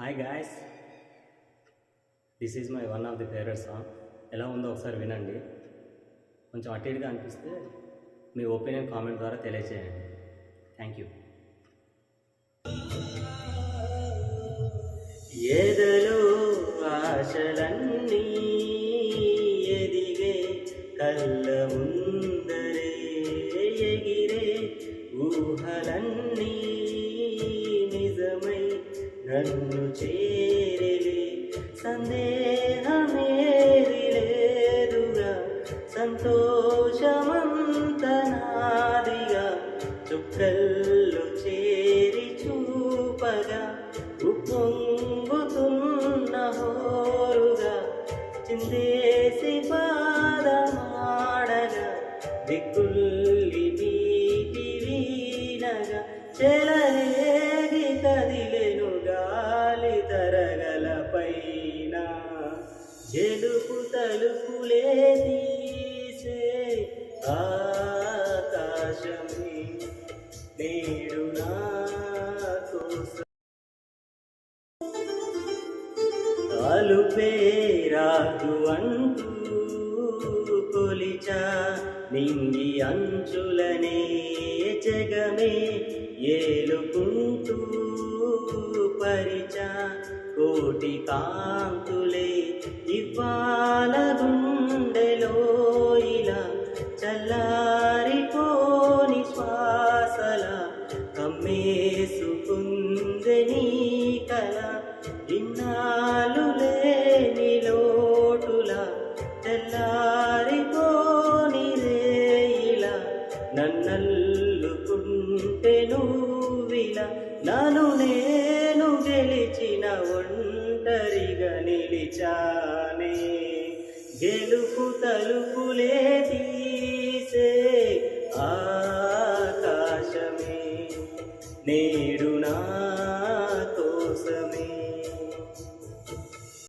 Hi guys, this is my one of the favourite song. ఎలా ఉందో ఒకసారి వినండి. కొంచెం అటు ఇటుగా అనిపిస్తే మీ ఒపీనియన్ కామెంట్ ద్వారా తెలియజేయండి. Thank you. ఎదలో ఆశలన్నీ ఎదిగే కళ్ళ ముందరే ఎగిరే ఊహలన్నీ నిజమై నన్ను చేరేలే. సందేహమేది లేదుగా, సంతోషమంత నాదిగా, చుక్కల్లో చేరి చూపగా ఉప్పొంగుతున్న హోరుగా, చిందేసి పాదమాడగా దిక్కుల్లి నీటి వీనగా, చెలరేగి కదిలెను గాలి తరగల పైన. గెలుపు తలుపులే తీసే ఆకాశమే నేడు నా కోసం. అలుపే రాదు అంటూ కొలిచా నింగి అంచులనే జగమే ఏలుకుంటూ పరిచా కోటి కాంతులే ఇవ్వాల గుండెలో ఇలా చల్లారిపోని శ్వాసల కమ్మేసుకుందే నీ కల. ఇన్నాళ్ళు లేని లోటులా తెల్లారిపోని రేయిలా నన్నల్లుకుంటే నువ్విలా. నన్ను నేను గెలిచిన ఒంటరిగా నిలిచానే. గెలుపు తలుపులే తీసే ఆకాశమే నేడు నా కోసమే.